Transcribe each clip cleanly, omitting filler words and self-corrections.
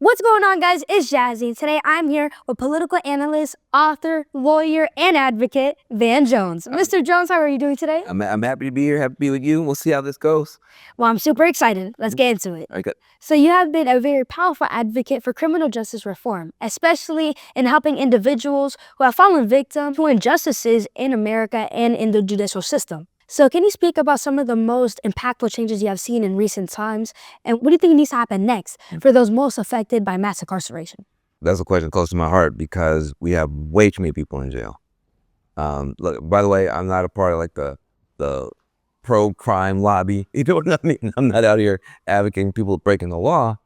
What's going on, guys? It's Jazzy. Today I'm here with political analyst, author, lawyer, and advocate, Van Jones. Mr. Jones, how are you doing today? I'm happy to be here, happy to be with you. We'll see how this goes. Well, I'm super excited. Let's get into it. All right, good. So you have been a very powerful advocate for criminal justice reform, especially in helping individuals who have fallen victim to injustices in America and in the judicial system. So can you speak about some of the most impactful changes you have seen in recent times? And what do you think needs to happen next for those most affected by mass incarceration? That's a question close to my heart because we have way too many people in jail. Look, by the way, I'm not a part of like the pro-crime lobby. You know what I mean? I'm not out here advocating people breaking the law.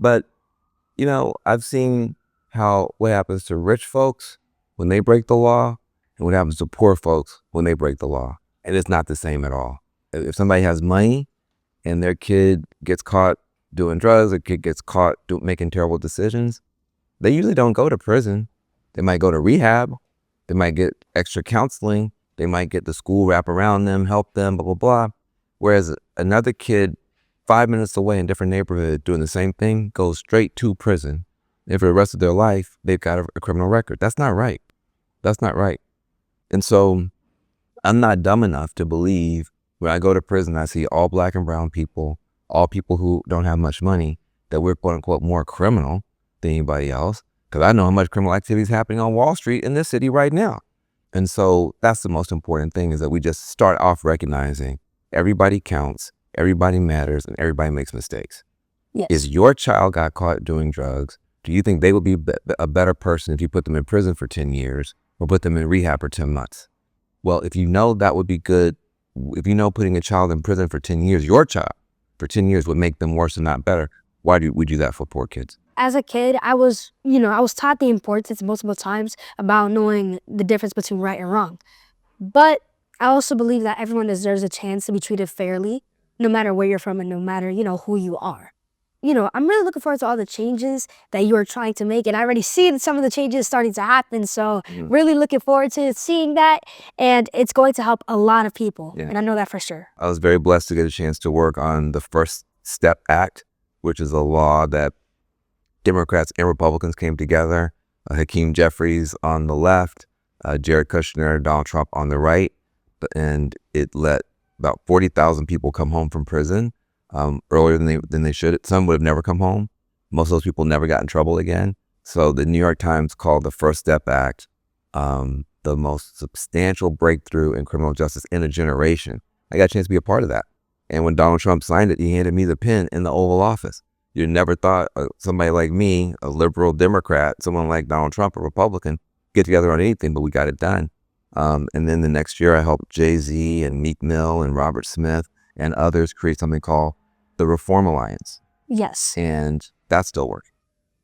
But, you know, I've seen what happens to rich folks when they break the law and what happens to poor folks when they break the law. And it's not the same at all. If somebody has money and their kid gets caught doing drugs, or kid gets caught making terrible decisions, they usually don't go to prison. They might go to rehab. They might get extra counseling. They might get the school wrap around them, help them, blah, blah, blah. Whereas another kid 5 minutes away in a different neighborhood doing the same thing goes straight to prison. And for the rest of their life, they've got a criminal record. That's not right. That's not right. And so I'm not dumb enough to believe when I go to prison, I see all black and brown people, all people who don't have much money, that we're quote unquote more criminal than anybody else. Because I know how much criminal activity is happening on Wall Street in this city right now. And so that's the most important thing, is that we just start off recognizing everybody counts, everybody matters, and everybody makes mistakes. Yes. Is your child got caught doing drugs? Do you think they would be a better person if you put them in prison for 10 years or put them in rehab for 10 months? Well, if you know that would be good, if you know putting a child in prison for 10 years, your child for 10 years would make them worse and not better, why do we do that for poor kids? As a kid, I was taught the importance multiple times about knowing the difference between right and wrong. But I also believe that everyone deserves a chance to be treated fairly, no matter where you're from and no matter, who you are. I'm really looking forward to all the changes that you are trying to make, and I already see some of the changes starting to happen. So really looking forward to seeing that, and it's going to help a lot of people. Yeah. And I know that for sure. I was very blessed to get a chance to work on the First Step Act, which is a law that Democrats and Republicans came together. Hakeem Jeffries on the left, Jared Kushner, Donald Trump on the right. And it let about 40,000 people come home from prison earlier than they should. Some would have never come home. Most of those people never got in trouble again. So the New York Times called the First Step Act the most substantial breakthrough in criminal justice in a generation. I got a chance to be a part of that. And when Donald Trump signed it, he handed me the pen in the Oval Office. You never thought somebody like me, a liberal Democrat, someone like Donald Trump, a Republican, get together on anything, but we got it done. And then the next year I helped Jay-Z and Meek Mill and Robert Smith and others create something called the Reform Alliance. Yes. And that's still working.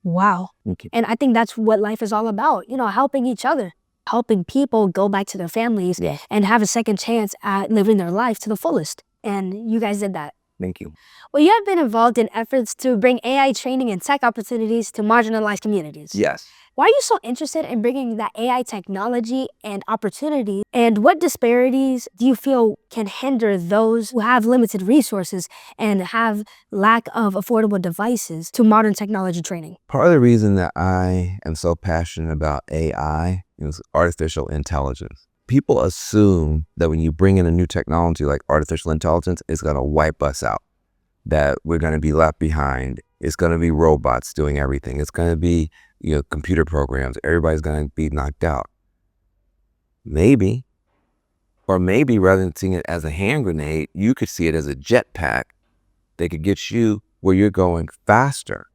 Wow. Thank you. And I think that's what life is all about, helping each other, helping people go back to their families and have a second chance at living their life to the fullest. And you guys did that. Thank you. Well, you have been involved in efforts to bring AI training and tech opportunities to marginalized communities. Yes. Why are you so interested in bringing that AI technology and opportunity? And what disparities do you feel can hinder those who have limited resources and have lack of affordable devices to modern technology training? Part of the reason that I am so passionate about AI is artificial intelligence. People assume that when you bring in a new technology like artificial intelligence, it's going to wipe us out, that we're going to be left behind. It's going to be robots doing everything. It's going to be computer programs. Everybody's going to be knocked out. Maybe, or maybe rather than seeing it as a hand grenade, you could see it as a jetpack that could get you where you're going faster.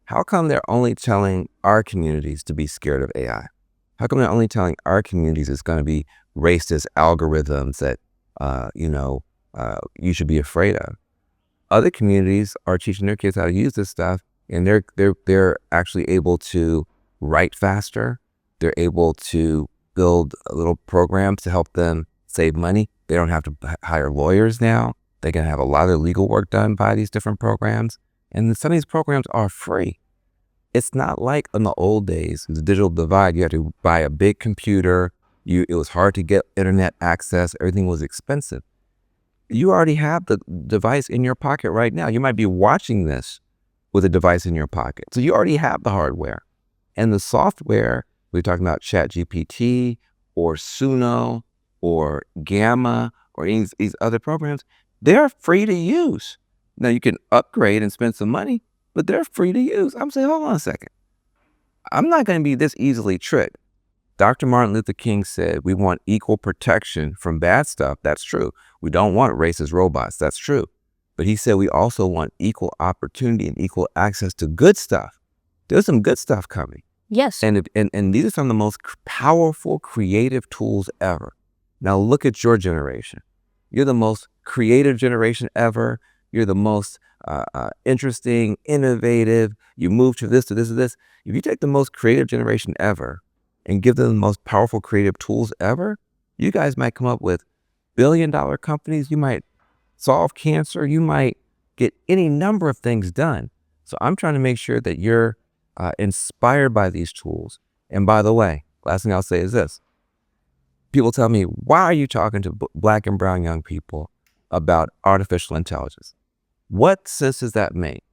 How come they're only telling our communities to be scared of AI? How come they're only telling our communities it's going to be racist algorithms that, you should be afraid of? Other communities are teaching their kids how to use this stuff, and they're actually able to write faster. They're able to build little programs to help them save money. They don't have to hire lawyers now. They can have a lot of their legal work done by these different programs. And some of these programs are free. It's not like in the old days, the digital divide, you had to buy a big computer. It was hard to get internet access. Everything was expensive. You already have the device in your pocket right now. You might be watching this with a device in your pocket. So you already have the hardware. And the software, we're talking about ChatGPT or Suno or Gamma or these other programs, they're free to use. Now you can upgrade and spend some money, but they're free to use. I'm saying, hold on a second. I'm not going to be this easily tricked. Dr. Martin Luther King said we want equal protection from bad stuff. That's true. We don't want racist robots. That's true. But he said we also want equal opportunity and equal access to good stuff. There's some good stuff coming. Yes. And these are some of the most powerful, creative tools ever. Now look at your generation. You're the most creative generation ever. You're the most interesting, innovative. You move to this, to this, to this. If you take the most creative generation ever and give them the most powerful creative tools ever, you guys might come up with billion-dollar companies. You might solve cancer. You might get any number of things done. So I'm trying to make sure that you're inspired by these tools. And by the way, last thing I'll say is this. People tell me, why are you talking to Black and brown young people about artificial intelligence? What sense does that make?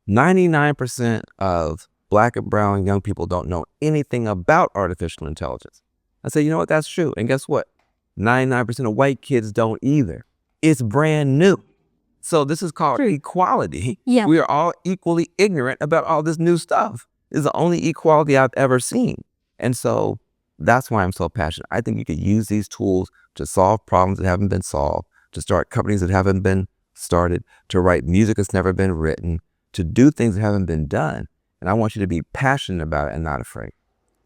99% of Black and brown young people don't know anything about artificial intelligence. I say, you know what, that's true. And guess what? 99% of white kids don't either. It's brand new. So this is called equality. Yeah. We are all equally ignorant about all this new stuff. It's the only equality I've ever seen. And so that's why I'm so passionate. I think you could use these tools to solve problems that haven't been solved, to start companies that haven't been started, to write music that's never been written, to do things that haven't been done. And I want you to be passionate about it and not afraid.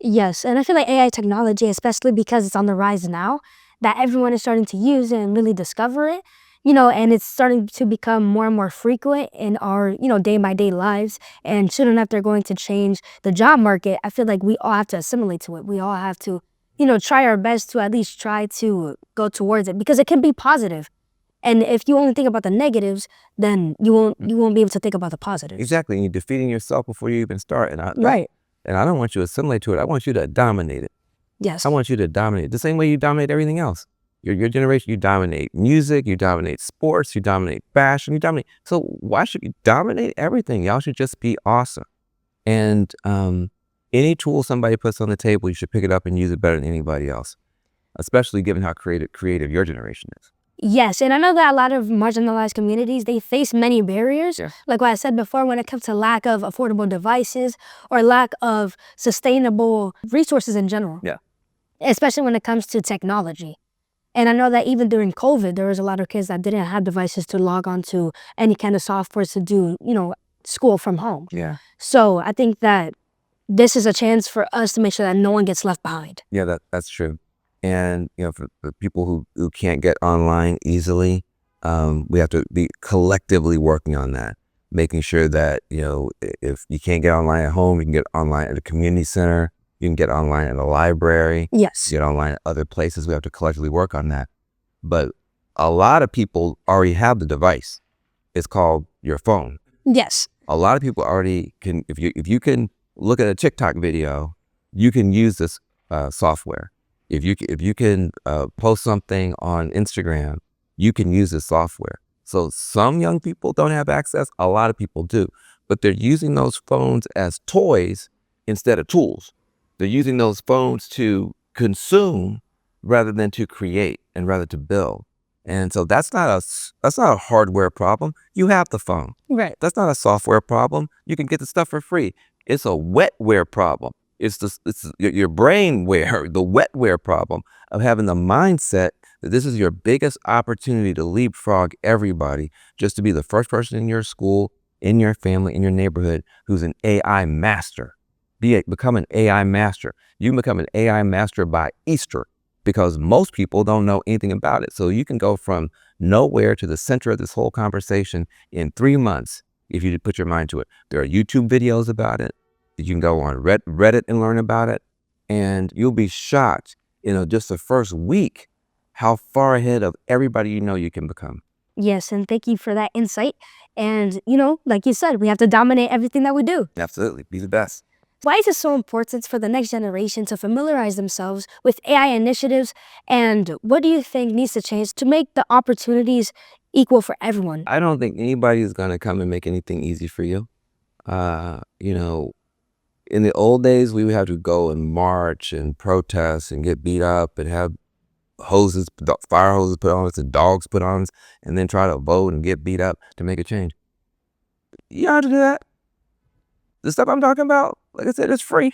Yes, and I feel like AI technology, especially because it's on the rise now, that everyone is starting to use it and really discover it, and it's starting to become more and more frequent in our, day-by-day lives. And soon enough, they're going to change the job market. I feel like we all have to assimilate to it. We all have to, try our best to at least try to go towards it, because it can be positive. And if you only think about the negatives, then you won't be able to think about the positives. Exactly. And you're defeating yourself before you even start. And Right. And I don't want you to assimilate to it. I want you to dominate it. Yes. I want you to dominate it the same way you dominate everything else. Your generation, you dominate music, you dominate sports, you dominate fashion, you dominate. So why should you dominate everything? Y'all should just be awesome. And any tool somebody puts on the table, you should pick it up and use it better than anybody else, especially given how creative your generation is. Yes, and I know that a lot of marginalized communities, they face many barriers. Yeah. Like what I said before, when it comes to lack of affordable devices or lack of sustainable resources in general. Yeah. Especially when it comes to technology. And I know that even during COVID, there was a lot of kids that didn't have devices to log on to any kind of software to do, school from home. Yeah. So I think that this is a chance for us to make sure that no one gets left behind. Yeah, that's true. And for people who can't get online easily, we have to be collectively working on that, making sure that if you can't get online at home, you can get online at a community center, you can get online at a library, Yes. get online at other places. We have to collectively work on that. But a lot of people already have the device. It's called your phone. Yes. A lot of people already can. If you can look at a TikTok video, you can use this software. If you can post something on Instagram, you can use this software. So some young people don't have access. A lot of people do, but they're using those phones as toys instead of tools. They're using those phones to consume rather than to create and rather to build. And so that's not a hardware problem. You have the phone. Right. That's not a software problem. You can get the stuff for free. It's a wetware problem. It's your brainware, the wetware problem of having the mindset that this is your biggest opportunity to leapfrog everybody, just to be the first person in your school, in your family, in your neighborhood who's an AI master. Become an AI master. You can become an AI master by Easter, because most people don't know anything about it. So you can go from nowhere to the center of this whole conversation in 3 months if you put your mind to it. There are YouTube videos about it. You can go on Reddit and learn about it. And you'll be shocked, just the first week, how far ahead of everybody you can become. Yes, and thank you for that insight. And, like you said, we have to dominate everything that we do. Absolutely. Be the best. Why is it so important for the next generation to familiarize themselves with AI initiatives? And what do you think needs to change to make the opportunities equal for everyone? I don't think anybody is going to come and make anything easy for you. You know, in the old days, we would have to go and march and protest and get beat up and have hoses, fire hoses put on us and dogs put on us, and then try to vote and get beat up to make a change. You don't have to do that. The stuff I'm talking about, like I said, it's free.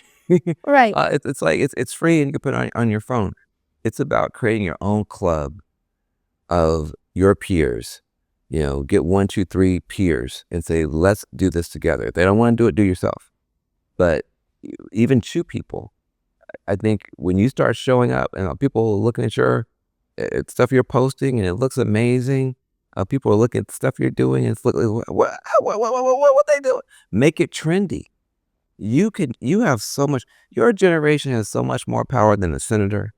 Right. It's like it's free and you can put it on your phone. It's about creating your own club of your peers. You know, get 1, 2, 3 peers and say, let's do this together. If they don't want to do it, do it yourself. But even 2 people. I think when you start showing up and people are looking at your stuff you're posting and it looks amazing, people are looking at the stuff you're doing and it's looking, what they doing? Make it trendy. You have so much, your generation has so much more power than a senator,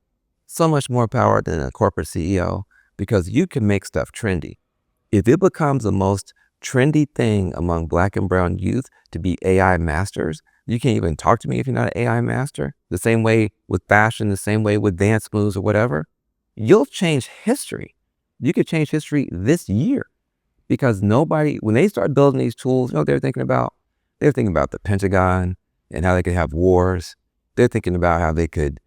so much more power than a corporate CEO, because you can make stuff trendy. If it becomes the most trendy thing among Black and brown youth to be AI masters, you can't even talk to me if you're not an AI master. The same way with fashion, the same way with dance moves or whatever. You'll change history. You could change history this year because nobody, when they start building these tools, you know what they're thinking about? They're thinking about the Pentagon and how they could have wars. They're thinking about how they could,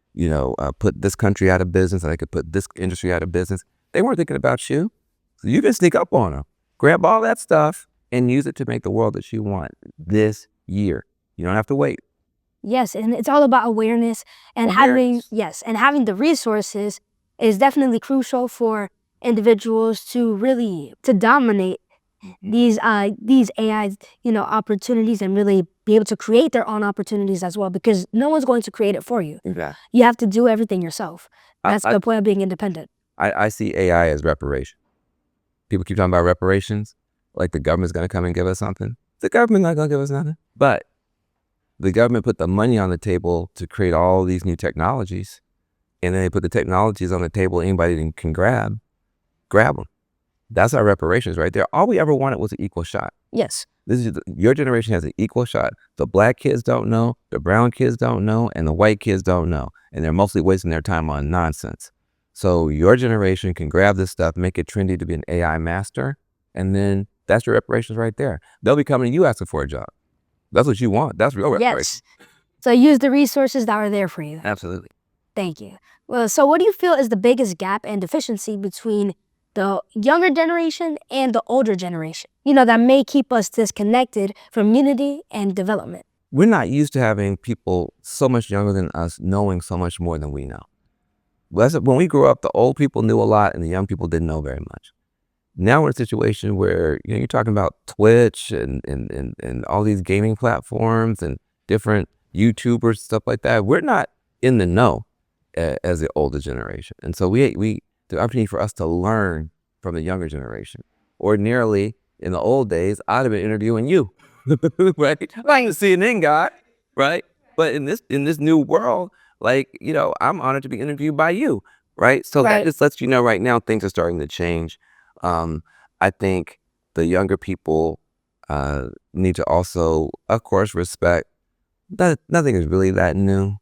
put this country out of business, how they could put this industry out of business. They weren't thinking about you. So you can sneak up on them, grab all that stuff and use it to make the world that you want this year. You don't have to wait. Yes, and it's all about awareness and having the resources is definitely crucial for individuals to really dominate these AI opportunities and really be able to create their own opportunities as well, because no one's going to create it for you. Exactly. You have to do everything yourself. That's I- the point of being independent. I see AI as reparation. People keep talking about reparations, like the government's going to come and give us something. The government's not going to give us nothing. But the government put the money on the table to create all these new technologies, and then they put the technologies on the table anybody can grab them. That's our reparations right there. All we ever wanted was an equal shot. Yes. Your generation has an equal shot. The Black kids don't know, the brown kids don't know, and the white kids don't know. And they're mostly wasting their time on nonsense. So your generation can grab this stuff, make it trendy to be an AI master, and then that's your reparations right there. They'll be coming to you asking for a job. That's what you want. That's real reparations. Yes. So use the resources that are there for you. Absolutely. Thank you. Well, so what do you feel is the biggest gap and deficiency between the younger generation and the older generation, that may keep us disconnected from unity and development? We're not used to having people so much younger than us knowing so much more than we know. When we grew up, the old people knew a lot and the young people didn't know very much. Now we're in a situation where you're talking about Twitch and all these gaming platforms and different YouTubers, stuff like that. We're not in the know as the older generation. And so the opportunity for us to learn from the younger generation. Ordinarily, in the old days, I'd have been interviewing you, right? I ain't a CNN guy, right? But in this new world, I'm honored to be interviewed by you, right? So that just lets you know right now things are starting to change. I think the younger people need to also, of course, respect that nothing is really that new.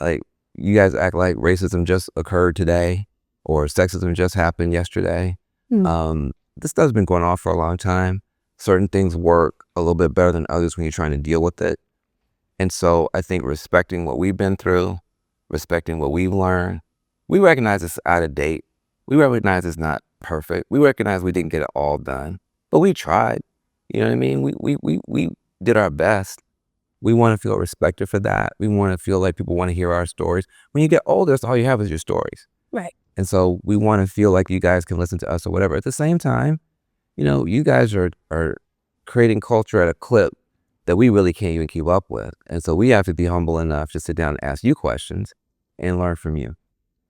Like, you guys act like racism just occurred today or sexism just happened yesterday. This stuff's been going on for a long time. Certain things work a little bit better than others when you're trying to deal with it. And so I think respecting what we've been through, respecting what we've learned, we recognize it's out of date. We recognize it's not perfect. We recognize we didn't get it all done, but we tried. You know what I mean? We did our best. We want to feel respected for that. We want to feel like people want to hear our stories. When you get older, that's all you have is your stories. Right. And so we want to feel like you guys can listen to us or whatever. At the same time, you guys are creating culture at a clip that we really can't even keep up with. And so we have to be humble enough to sit down and ask you questions and learn from you.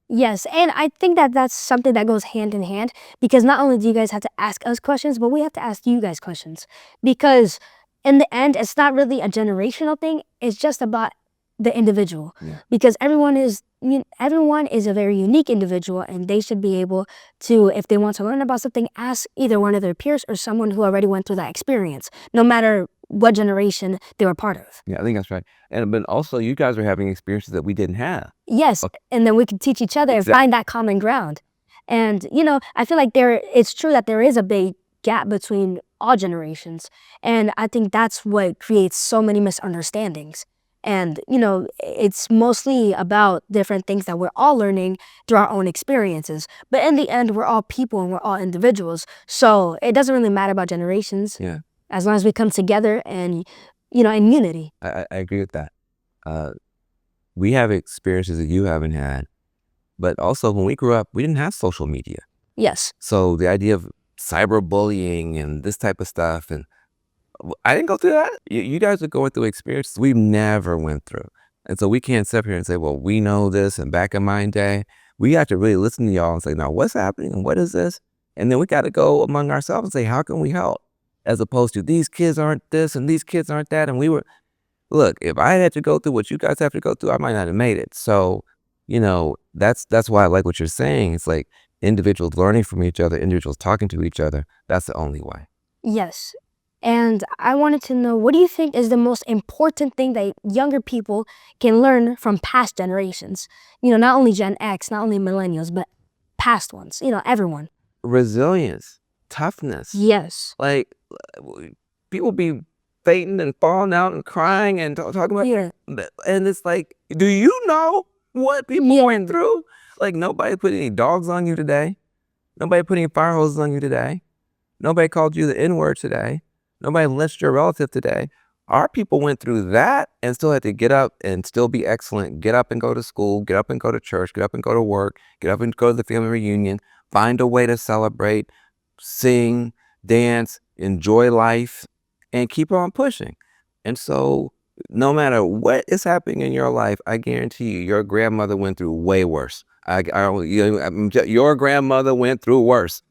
Yes, and I think that that's something that goes hand in hand, because not only do you guys have to ask us questions, but we have to ask you guys questions. Because in the end, it's not really a generational thing. It's just about the individual. Yeah. Because everyone is a very unique individual, and they should be able to, if they want to learn about something, ask either one of their peers or someone who already went through that experience, no matter what generation they were part of. Yeah, I think that's right. But also, you guys are having experiences that we didn't have. Yes, and then we can teach each other and find that common ground. And I feel like it's true that there is a big gap between all generations. And I think that's what creates so many misunderstandings. And, it's mostly about different things that we're all learning through our own experiences. But in the end, we're all people and we're all individuals. So it doesn't really matter about generations. Yeah. As long as we come together and, in unity. I agree with that. We have experiences that you haven't had, but also when we grew up, we didn't have social media. Yes. So the idea of cyberbullying and this type of stuff, and I didn't go through that. You guys are going through experiences we never went through. And so we can't sit here and say, well, we know this, and back in my day, we have to really listen to y'all and say, now what's happening and what is this? And then we got to go among ourselves and say, how can we help? As opposed to these kids aren't this and these kids aren't that. And look, if I had to go through what you guys have to go through, I might not have made it. So, that's why I like what you're saying. It's like individuals learning from each other, individuals talking to each other. That's the only way. Yes. And I wanted to know, what do you think is the most important thing that younger people can learn from past generations? Not only Gen X, not only millennials, but past ones, everyone. Resilience, toughness. Yes. Like, people be fainting and falling out and crying and talking about, Yeah. and it's like, do you know what people went through? Like, nobody put any dogs on you today. Nobody put any fire hoses on you today. Nobody called you the N-word today. Nobody lynched your relative today. Our people went through that and still had to get up and still be excellent, get up and go to school, get up and go to church, get up and go to work, get up and go to the family reunion, find a way to celebrate, sing, dance, enjoy life, and keep on pushing. And so no matter what is happening in your life, I guarantee you, your grandmother went through way worse. Your grandmother went through worse.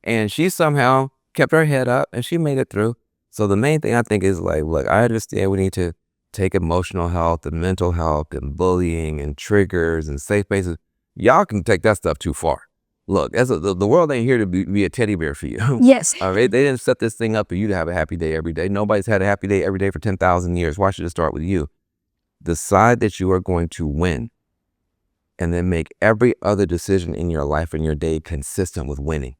And she somehow kept her head up and she made it through. So the main thing I think is like, look, I understand we need to take emotional health and mental health and bullying and triggers and safe spaces. Y'all can take that stuff too far. Look, the world ain't here to be a teddy bear for you. Yes. All right, they didn't set this thing up for you to have a happy day every day. Nobody's had a happy day every day for 10,000 years. Why should it start with you? Decide that you are going to win and then make every other decision in your life and your day consistent with winning.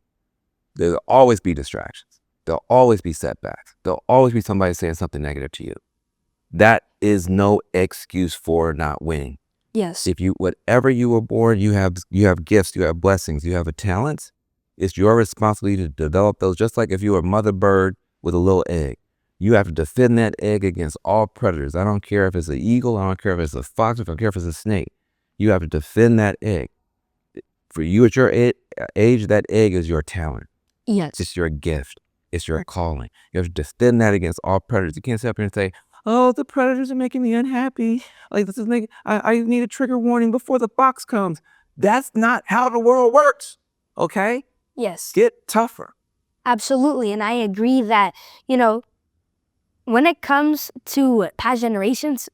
There'll always be distractions. There'll always be setbacks. There'll always be somebody saying something negative to you. That is no excuse for not winning. Yes. If whatever you were born, you have gifts, you have blessings, you have a talent. It's your responsibility to develop those. Just like if you were a mother bird with a little egg, you have to defend that egg against all predators. I don't care if it's an eagle. I don't care if it's a fox. I don't care if it's a snake. You have to defend that egg. For you at your age, that egg is your talent. Yes. It's your gift. It's your calling. You have to defend that against all predators. You can't sit up here and say, oh, the predators are making me unhappy. Like, I need a trigger warning before the fox comes. That's not how the world works. Okay? Yes. Get tougher. Absolutely. And I agree that, when it comes to past generations,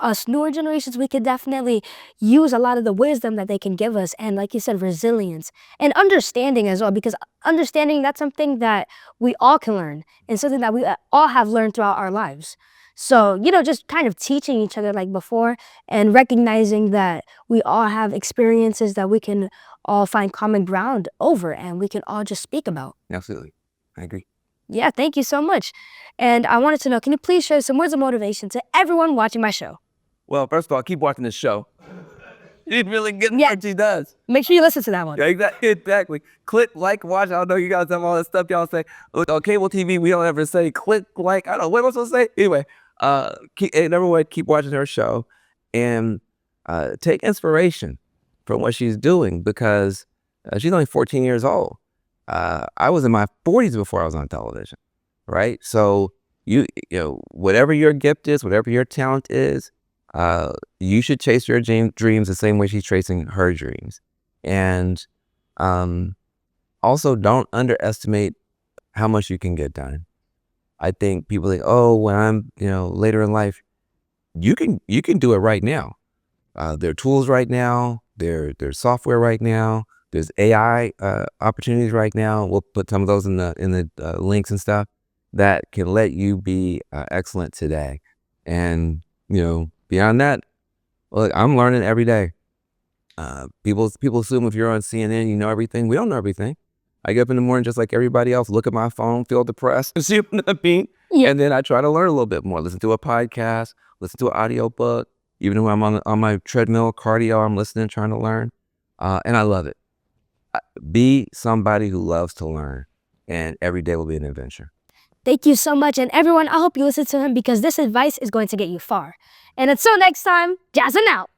us newer generations, we could definitely use a lot of the wisdom that they can give us. And like you said, resilience and understanding as well, because understanding, that's something that we all can learn and something that we all have learned throughout our lives. So, just kind of teaching each other like before and recognizing that we all have experiences that we can all find common ground over and we can all just speak about. Absolutely. I agree. Yeah, thank you so much. And I wanted to know, can you please share some words of motivation to everyone watching my show? Well, first of all, keep watching this show. She's really good Yeah. at what she does. Make sure you listen to that one. Yeah, exactly. Click, like, watch. I don't know you guys have all that stuff y'all say. On cable TV, we don't ever say click, like. I don't know. What am I supposed to say? Anyway, number one, keep watching her show and take inspiration from what she's doing because she's only 14 years old. I was in my 40s before I was on television, right? So you know, whatever your gift is, whatever your talent is, you should chase your dreams the same way she's chasing her dreams. And also don't underestimate how much you can get done. I think people think, oh, when I'm, later in life, you can do it right now. There are tools right now. There's software right now. There's AI opportunities right now. We'll put some of those in the links and stuff that can let you be excellent today. And beyond that, look, I'm learning every day. People assume if you're on CNN, you know everything. We don't know everything. I get up in the morning just like everybody else, look at my phone, feel depressed, see what I mean? Yeah. And then I try to learn a little bit more, listen to a podcast, listen to an audio book. Even when I'm on my treadmill, cardio, I'm listening, trying to learn. And I love it. Be somebody who loves to learn, and every day will be an adventure. Thank you so much. And everyone, I hope you listen to him because this advice is going to get you far. And until next time, Jazzin' out.